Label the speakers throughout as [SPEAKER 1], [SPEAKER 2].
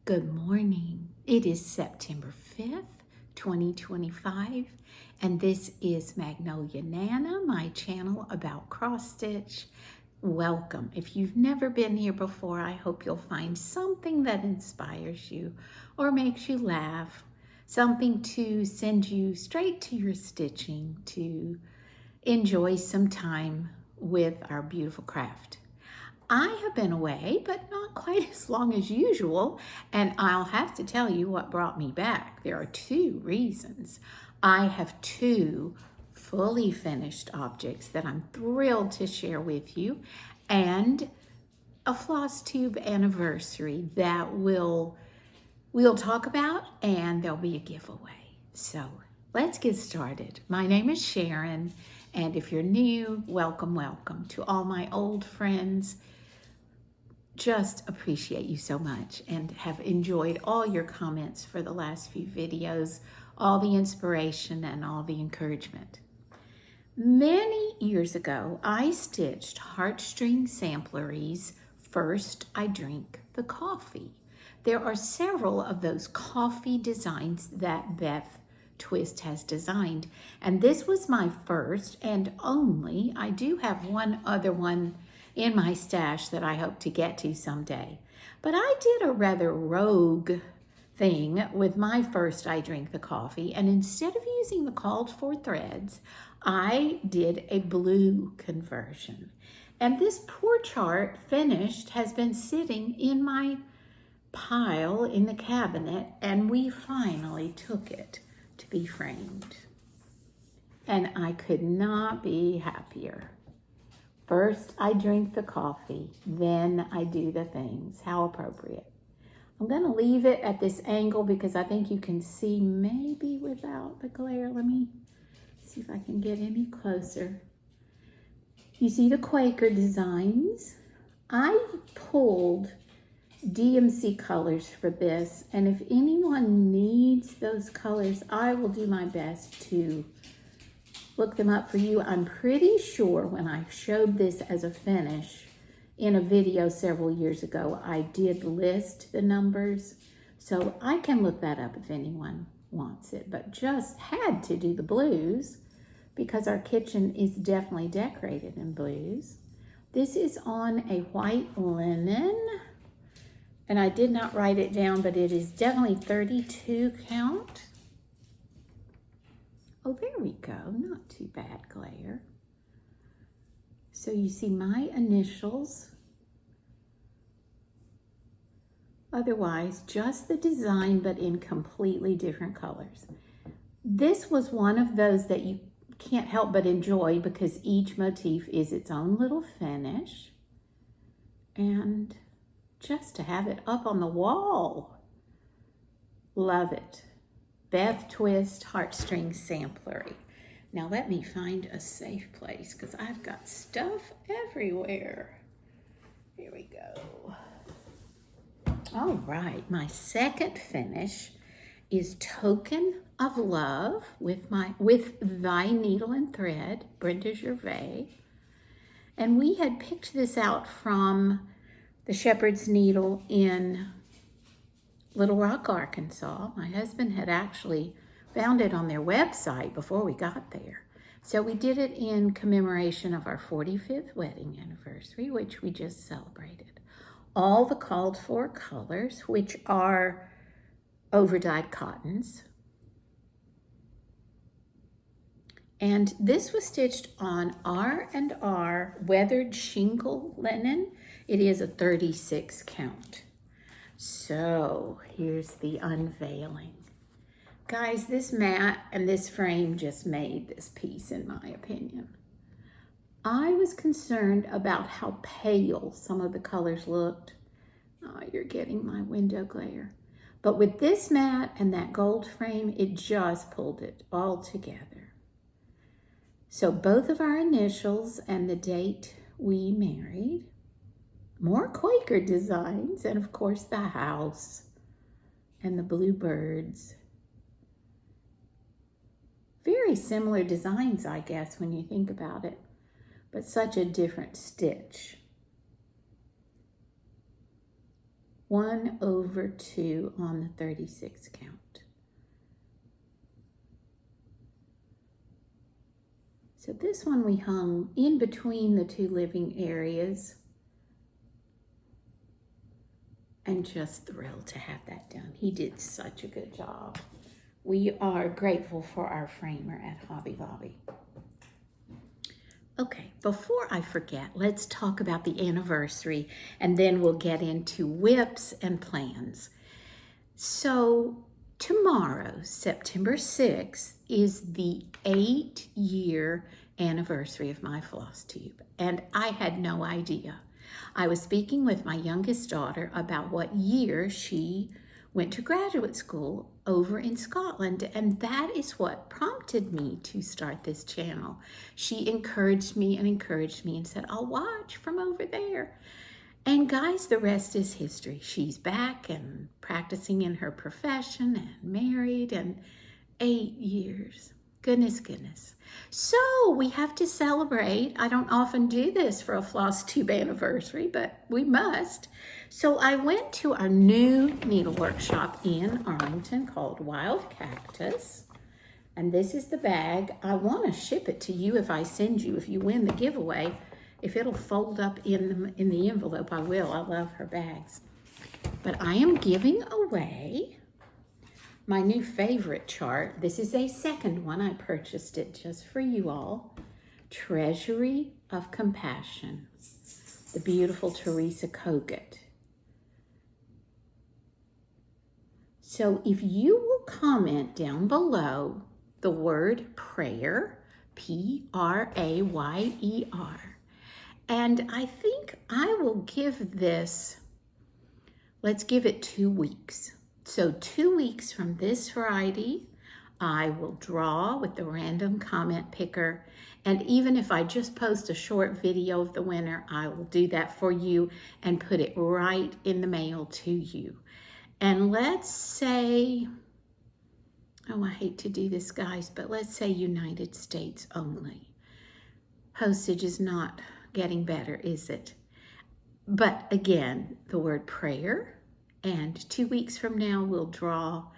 [SPEAKER 1] Good morning. It is September 5th, 2025, and this is Magnolia Nana, my channel about cross stitch. Welcome. If you've never been here before, I hope you'll find something that inspires you or makes you laugh, something to send you straight to your stitching to enjoy some time with our beautiful craft. I have been away, but not quite as long as usual, and I'll have to tell you what brought me back. There are two reasons. I have two fully finished objects that I'm thrilled to share with you, and a floss tube anniversary that we'll talk about, and there'll be a giveaway. So let's get started. My name is Sharon, and if you're new, welcome, welcome. To all my old friends, just appreciate you so much and have enjoyed all your comments for the last few videos, all the inspiration and all the encouragement. Many years ago, I stitched Heartstring Samplery's First I Drink the Coffee. There are several of those coffee designs that Beth Twist has designed, and this was my first and only. I do have one other one in my stash that I hope to get to someday. But I did a rather rogue thing with my First I Drink the Coffee, and instead of using the called for threads, I did a blue conversion. And this poor chart finished has been sitting in my pile in the cabinet, and we finally took it to be framed. And I could not be happier. First, I drink the coffee, then I do the things. How appropriate. I'm going to leave it at this angle because I think you can see maybe without the glare. Let me see if I can get any closer. You see the Quaker designs. I pulled DMC colors for this, and if anyone needs those colors, I will do my best to look them up for you. I'm pretty sure when I showed this as a finish in a video several years ago, I did list the numbers. So I can look that up if anyone wants it, but just had to do the blues because our kitchen is definitely decorated in blues. This is on a white linen, and I did not write it down, but it is definitely 32 count. Oh, there we go. Not too bad glare. So you see my initials. Otherwise, just the design, but in completely different colors. This was one of those that you can't help but enjoy because each motif is its own little finish. And just to have it up on the wall. Love it. Beth Twist Heartstring Samplery. Now let me find a safe place because I've got stuff everywhere. Here we go. All right, my second finish is Token of Love with Thy Needle and Thread, Brenda Gervais. And we had picked this out from the Shepherd's Needle in Little Rock, Arkansas. My husband had actually found it on their website before we got there. So we did it in commemoration of our 45th wedding anniversary, which we just celebrated. All the called for colors, which are over-dyed cottons. And this was stitched on R&R weathered shingle linen. It is a 36 count. So here's the unveiling. Guys, this mat and this frame just made this piece, in my opinion. I was concerned about how pale some of the colors looked. Oh, you're getting my window glare. But with this mat and that gold frame, it just pulled it all together. So both of our initials and the date we married. More Quaker designs, and of course the house and the bluebirds. Very similar designs, I guess, when you think about it, but such a different stitch. 1/2 on the 36 count. So this one we hung in between the two living areas, and just thrilled to have that done. He did such a good job. We are grateful for our framer at Hobby Lobby. Okay, before I forget, let's talk about the anniversary, and then we'll get into WIPS and plans. So tomorrow, September 6th, is the 8-year anniversary of my floss tube, and I had no idea. I was speaking with my youngest daughter about what year she went to graduate school over in Scotland, and that is what prompted me to start this channel. She encouraged me and said, I'll watch from over there. And guys, the rest is history. She's back and practicing in her profession and married, and 8 years. Goodness. So we have to celebrate. I don't often do this for a floss tube anniversary, but we must. So I went to our new needle workshop in Arlington called Wild Cactus. And this is the bag. I want to ship it to you if I send you, if you win the giveaway. If it'll fold up in the envelope, I will. I love her bags. But I am giving away my new favorite chart. This is a second one. I purchased it just for you all. Treasury of Compassion. The beautiful Teresa Kogut. So if you will comment down below the word prayer, Prayer, and I think I will give this, let's give it 2 weeks. So 2 weeks from this Friday, I will draw with the random comment picker. And even if I just post a short video of the winner, I will do that for you and put it right in the mail to you. And let's say, oh, I hate to do this, guys, but let's say United States only. Postage is not getting better, is it? But again, the word prayer. And 2 weeks from now, we'll draw,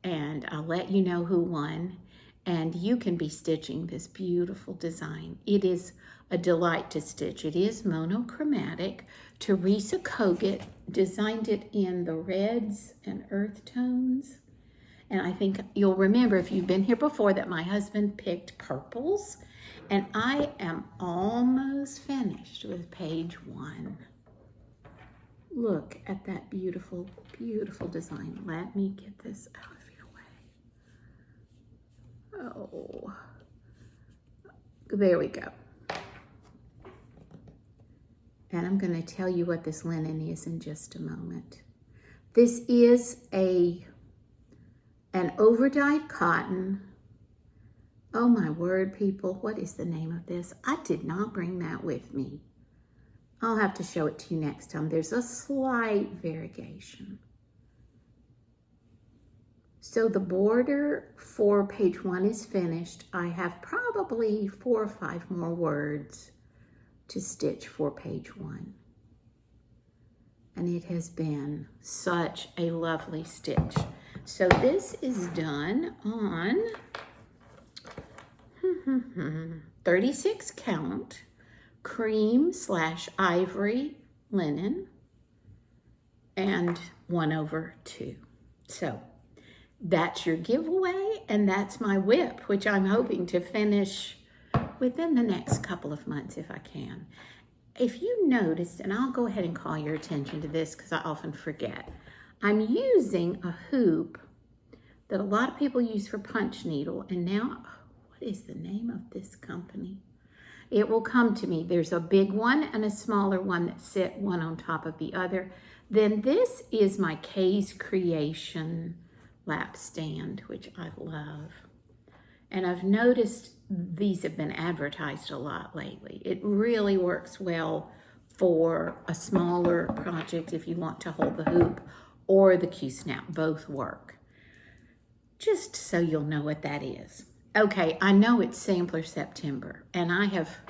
[SPEAKER 1] and I'll let you know who won. And you can be stitching this beautiful design. It is a delight to stitch. It is monochromatic. Teresa Kogut designed it in the reds and earth tones. And I think you'll remember, if you've been here before, that my husband picked purples. And I am almost finished with page 1. Look at that beautiful, beautiful design. Let me get this out of your way. Oh, there we go. And I'm going to tell you what this linen is in just a moment. This is an overdyed cotton. Oh my word, people, what is the name of this? I did not bring that with me. I'll have to show it to you next time. There's a slight variegation. So the border for page 1 is finished. I have probably 4 or 5 more words to stitch for page 1. And it has been such a lovely stitch. So this is done on 36 count. Cream/ivory linen and 1/2. So that's your giveaway, and that's my WIP, which I'm hoping to finish within the next couple of months if I can. If you noticed, and I'll go ahead and call your attention to this because I often forget, I'm using a hoop that a lot of people use for punch needle, and now, what is the name of this company? It will come to me. There's a big one and a smaller one that sit one on top of the other. Then this is my Kay's Creation lap stand, which I love. And I've noticed these have been advertised a lot lately. It really works well for a smaller project if you want to hold the hoop or the Q-snap. Both work. Just so you'll know what that is. Okay, I know it's Sampler September, and I have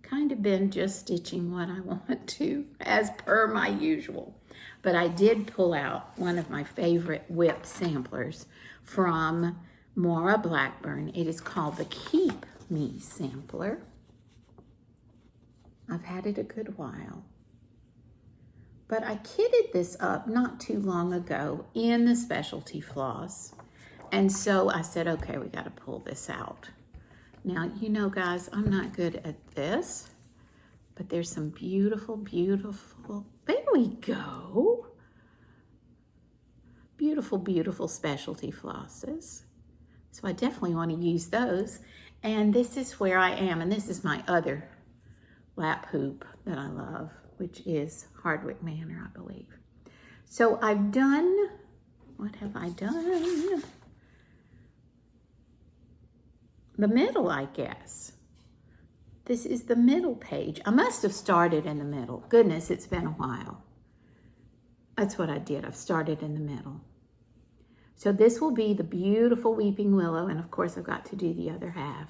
[SPEAKER 1] kind of been just stitching what I want to, as per my usual. But I did pull out one of my favorite WIPS samplers from Moira Blackburn. It is called the Keep Me Sampler. I've had it a good while. But I kitted this up not too long ago in the specialty floss. And so I said, okay, we got to pull this out. Now, you know, guys, I'm not good at this, but there's some beautiful, beautiful, there we go. Beautiful, beautiful specialty flosses. So I definitely want to use those. And this is where I am. And this is my other lap hoop that I love, which is Hardwick Manor, I believe. So I've done, what have I done? The middle, I guess. This is the middle page. I must have started in the middle. Goodness, it's been a while. That's what I did. I've started in the middle. So this will be the beautiful weeping willow, and of course I've got to do the other half.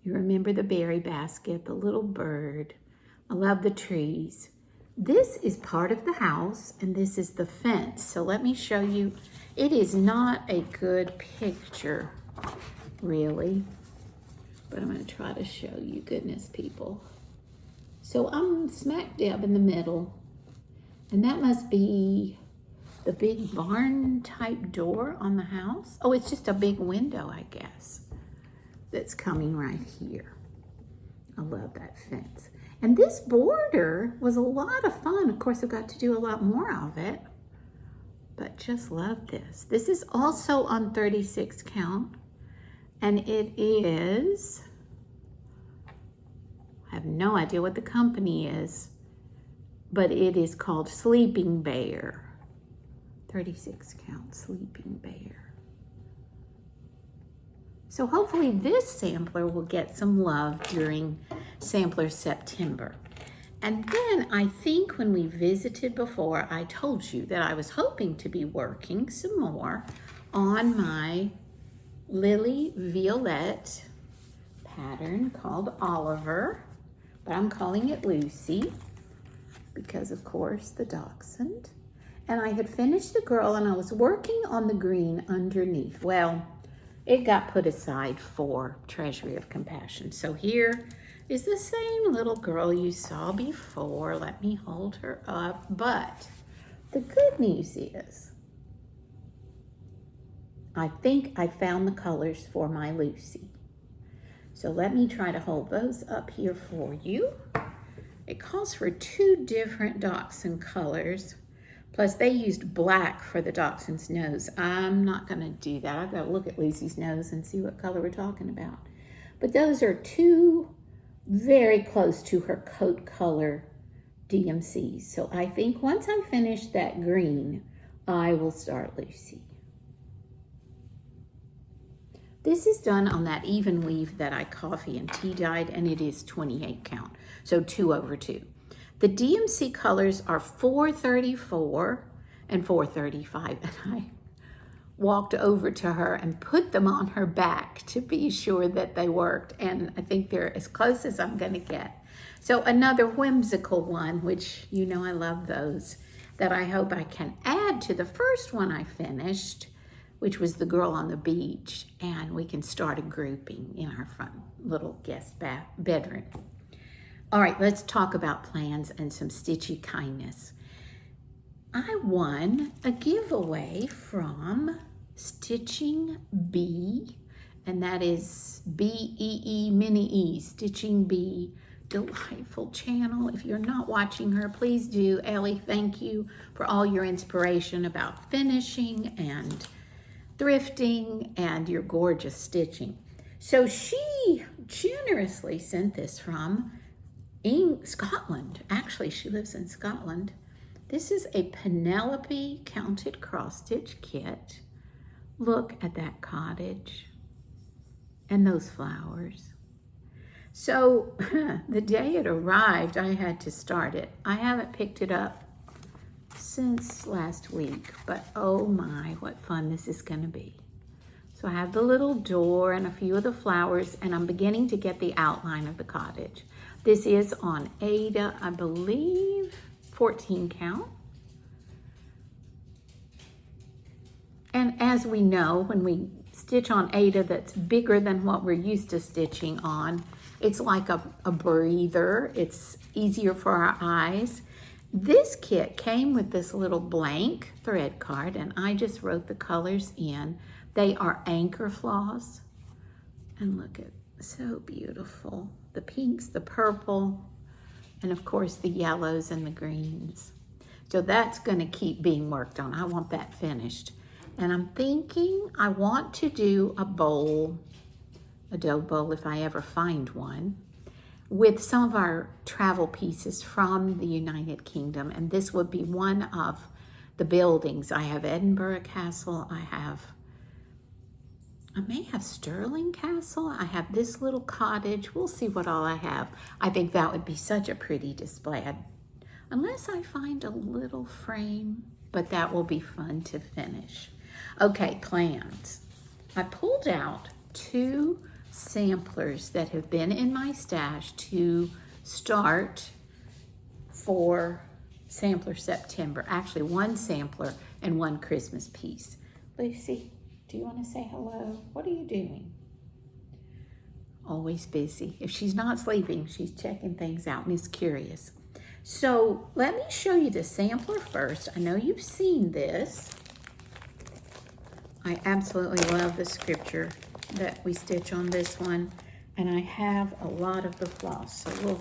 [SPEAKER 1] You remember the berry basket, the little bird. I love the trees. This is part of the house, and this is the fence. So let me show you. It is not a good picture, really, but I'm going to try to show you. Goodness, people. So I'm smack dab in the middle, and that must be the big barn type door on the house. Oh, it's just a big window, I guess, that's coming right here. I love that fence. And this border was a lot of fun. Of course, I got to do a lot more of it, but just love this. This is also on 36 count, and it is, I have no idea what the company is, but it is called Sleeping Bear. 36 count Sleeping Bear. So hopefully this sampler will get some love during Sampler September. And then I think when we visited before, I told you that I was hoping to be working some more on my Lilli Violette pattern called Oliver, but I'm calling it Lucy because, of course, the dachshund. And I had finished the girl and I was working on the green underneath. Well, it got put aside for Treasury of Compassion. So here is the same little girl you saw before. Let me hold her up. But the good news is, I think I found the colors for my Lucy. So let me try to hold those up here for you. It calls for 2 different dachshund colors. Plus, they used black for the dachshund's nose. I'm not going to do that. I've got to look at Lucy's nose and see what color we're talking about. But those are 2 very close to her coat color DMCs. So I think once I finish that green, I will start Lucy. This is done on that even weave that I coffee and tea dyed, and it is 28 count, so 2 over 2. The DMC colors are 434 and 435, and I walked over to her and put them on her back to be sure that they worked, and I think they're as close as I'm going to get. So another whimsical one, which you know I love those, that I hope I can add to the first one I finished, which was the girl on the beach, and we can start a grouping in our front little guest bedroom. All right, let's talk about plans and some Stitchy kindness. I won a giveaway from Stitching Bee, and that is B-E-E, mini E, Stitching Bee, delightful channel. If you're not watching her, please do. Ellie, thank you for all your inspiration about finishing and thrifting and your gorgeous stitching. So she generously sent this from Scotland. Actually, she lives in Scotland. This is a Penelope counted cross stitch kit. Look at that cottage and those flowers. So the day it arrived, I had to start it. I haven't picked it up since last week, but oh my, what fun this is going to be. So I have the little door and a few of the flowers, and I'm beginning to get the outline of the cottage. This is on Ada, I believe, 14 count. And as we know, when we stitch on Ada that's bigger than what we're used to stitching on, it's like a breather. It's easier for our eyes. This kit came with this little blank thread card, and I just wrote the colors in. They are anchor floss. And look at, so beautiful. The pinks, the purple, and of course the yellows and the greens. So that's gonna keep being worked on. I want that finished. And I'm thinking I want to do a bowl, a dough bowl if I ever find one, with some of our travel pieces from the United Kingdom. And this would be one of the buildings. I have Edinburgh Castle, I may have Stirling Castle, I have this little cottage. We'll see what all I have. I think that would be such a pretty display. Unless I find a little frame, but that will be fun to finish. Okay, plans. I pulled out 2 samplers that have been in my stash to start for Sampler September. Actually, 1 sampler and 1 Christmas piece. Lucy, do you want to say hello? What are you doing? Always busy. If she's not sleeping, she's checking things out and is curious. So let me show you the sampler first. I know you've seen this. I absolutely love the scripture that we stitch on this one, and I have a lot of the floss, so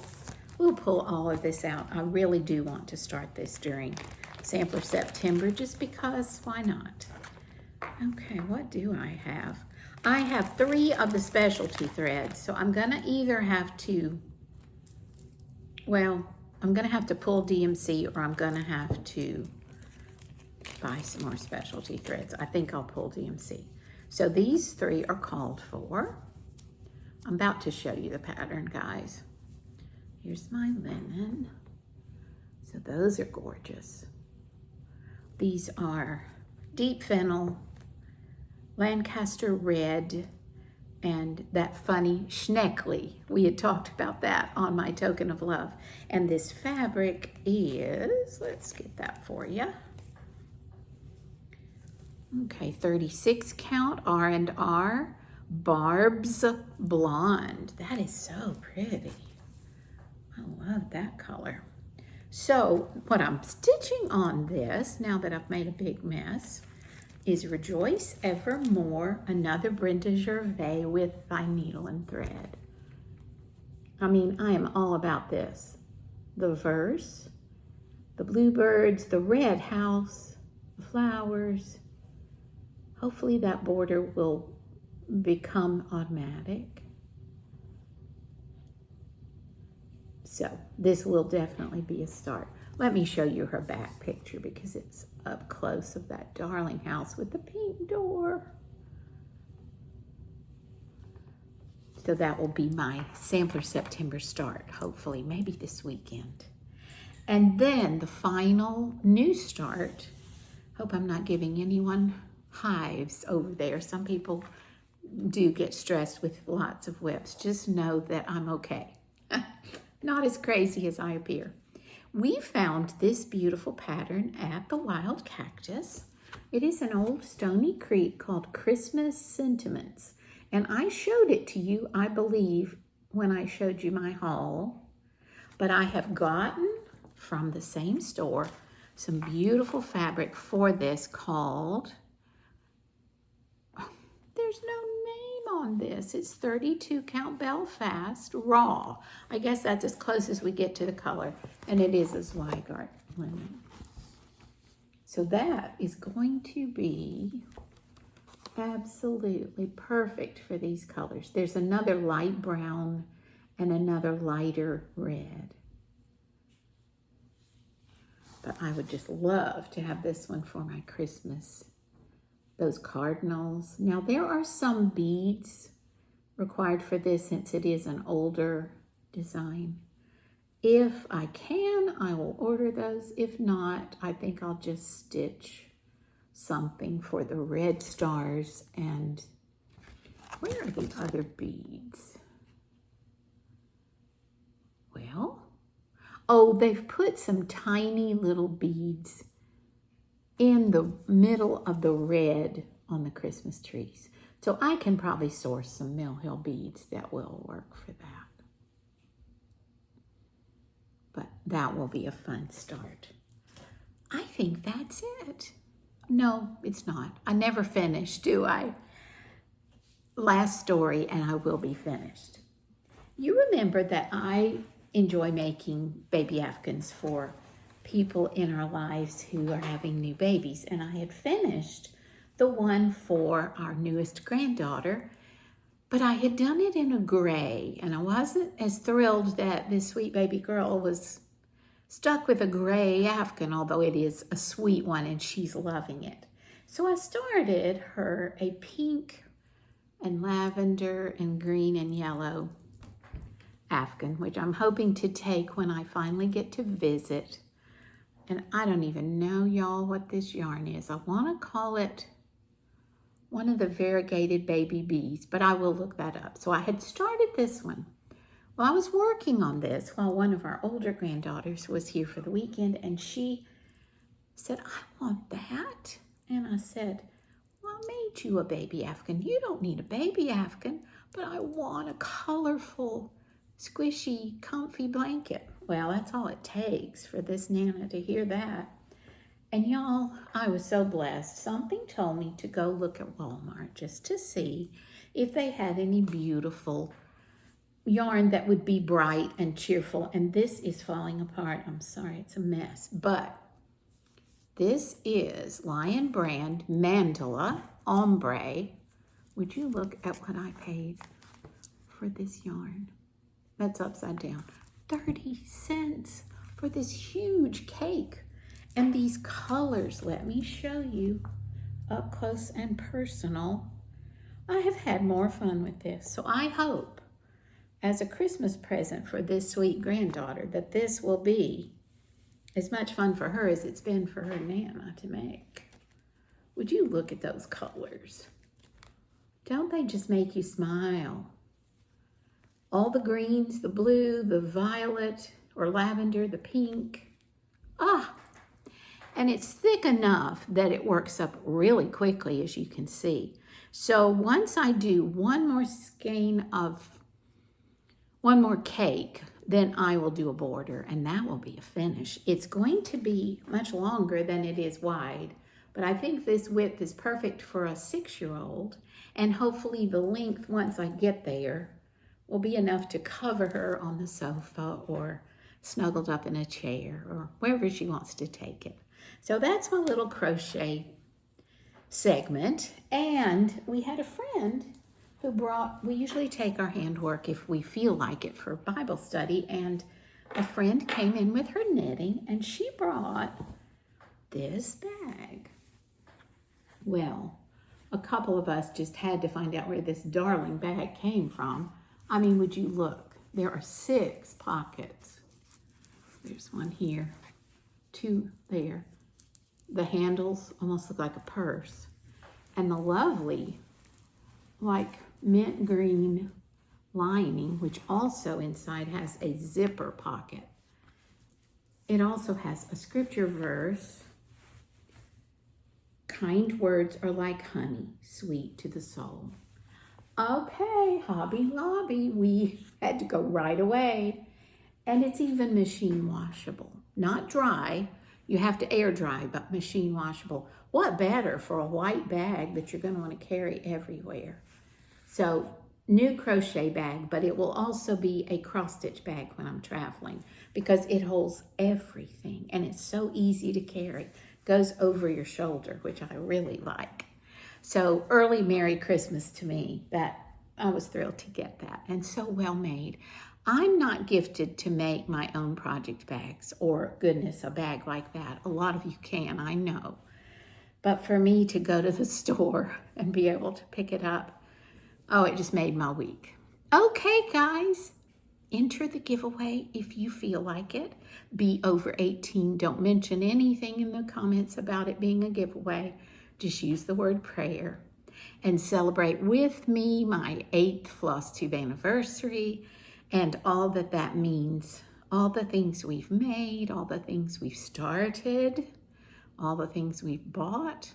[SPEAKER 1] we'll pull all of this out. I really do want to start this during Sampler September, just because, why not? Okay, what do I have? I have 3 of the specialty threads, so I'm gonna either have to, well, I'm gonna have to pull DMC, or I'm gonna have to buy some more specialty threads. I think I'll pull DMC. So these 3 are called for. I'm about to show you the pattern, guys. Here's my linen. So those are gorgeous. These are deep fennel, Lancaster red, and that funny Schneckly. We had talked about that on my token of love. And this fabric is, let's get that for you. Okay, 36 count R&R Barb's Blonde. That is so pretty. I love that color. So what I'm stitching on this, now that I've made a big mess, is Rejoice Evermore, another Brenda Gervais with Thy Needle and Thread. I mean, I am all about this. The verse, the bluebirds, the red house, the flowers. Hopefully that border will become automatic. So this will definitely be a start. Let me show you her back picture because it's up close of that darling house with the pink door. So that will be my Sampler September start, hopefully, maybe this weekend. And then the final new start. Hope I'm not giving anyone hives over there. Some people do get stressed with lots of WIPS. Just know that I'm okay. Not as crazy as I appear. We found this beautiful pattern at the Wild Cactus. It is an old Stony Creek called Christmas Sentiments. And I showed it to you, I believe, when I showed you my haul. But I have gotten from the same store some beautiful fabric for this called, there's no name on this. It's 32 count Belfast raw. I guess that's as close as we get to the color. And it is a Zweigart linen. So that is going to be absolutely perfect for these colors. There's another light brown and another lighter red. But I would just love to have this one for my Christmas. Those cardinals. Now there are some beads required for this since it is an older design. If I can, I will order those. If not, I think I'll just stitch something for the red stars. And where are the other beads? Well, oh, they've put some tiny little beads in the middle of the red on the Christmas trees. So I can probably source some Mill Hill beads that will work for that. But that will be a fun start. I think that's it. No, it's not. I never finish, do I? Last story, and I will be finished. You remember that I enjoy making baby Afghans for people in our lives who are having new babies. And I had finished the one for our newest granddaughter, but I had done it in a gray, and I wasn't as thrilled that this sweet baby girl was stuck with a gray Afghan, although it is a sweet one and she's loving it. So I started her a pink and lavender and green and yellow Afghan, which I'm hoping to take when I finally get to visit. And I don't even know, y'all, what this yarn is. I want to call it one of the variegated baby bees, but I will look that up. So I had started this one. Well, I was working on this while one of our older granddaughters was here for the weekend, and she said, I want that. And I said, well, I made you a baby Afghan. You don't need a baby Afghan, but I want a colorful, squishy, comfy blanket. Well, that's all it takes for this Nana to hear that. And y'all, I was so blessed. Something told me to go look at Walmart just to see if they had any beautiful yarn that would be bright and cheerful. And this is falling apart. I'm sorry, it's a mess. But this is Lion Brand Mandala Ombre. Would you look at what I paid for this yarn? That's upside down. 30 cents for this huge cake. And these colors, let me show you up close and personal. I have had more fun with this. So I hope, as a Christmas present for this sweet granddaughter, that this will be as much fun for her as it's been for her Nana to make. Would you look at those colors? Don't they just make you smile? All the greens, the blue, the violet or lavender, the pink. Ah! And it's thick enough that it works up really quickly, as you can see. So once I do one more cake, then I will do a border, and that will be a finish. It's going to be much longer than it is wide, but I think this width is perfect for a 6-year-old, and hopefully the length, once I get there, will be enough to cover her on the sofa or snuggled up in a chair or wherever she wants to take it. So that's my little crochet segment. And we had a friend who we usually take our handwork if we feel like it for Bible study, and a friend came in with her knitting and she brought this bag. Well, a couple of us just had to find out where this darling bag came from. I mean, would you look? There are 6 pockets. There's one here, 2 there. The handles almost look like a purse. And the lovely, like mint green lining, which also inside has a zipper pocket. It also has a scripture verse. Kind words are like honey, sweet to the soul. Okay, Hobby Lobby, we had to go right away. And it's even machine washable, not dry. You have to air dry, but machine washable. What better for a white bag that you're going to want to carry everywhere? So, new crochet bag, but it will also be a cross stitch bag when I'm traveling because it holds everything and it's so easy to carry. Goes over your shoulder, which I really like. So, early Merry Christmas to me. That I was thrilled to get that, and so well made. I'm not gifted to make my own project bags, or goodness, a bag like that. A lot of you can, I know. But for me to go to the store and be able to pick it up, oh, it just made my week. Okay, guys, enter the giveaway if you feel like it. Be over 18. Don't mention anything in the comments about it being a giveaway. Just use the word prayer and celebrate with me my 8th Floss Tube anniversary and all that that means all the things we've made, all the things we've started, all the things we've bought.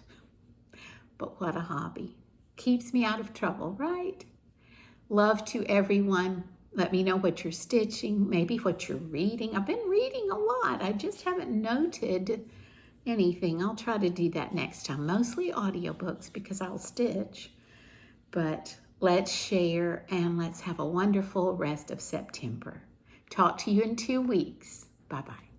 [SPEAKER 1] But what a hobby. Keeps me out of trouble, right? Love to everyone. Let me know what you're stitching, maybe what you're reading. I've been reading a lot. I just haven't noted anything. I'll try to do that next time. Mostly audiobooks because I'll stitch. But let's share and let's have a wonderful rest of September. Talk to you in 2 weeks. Bye-bye.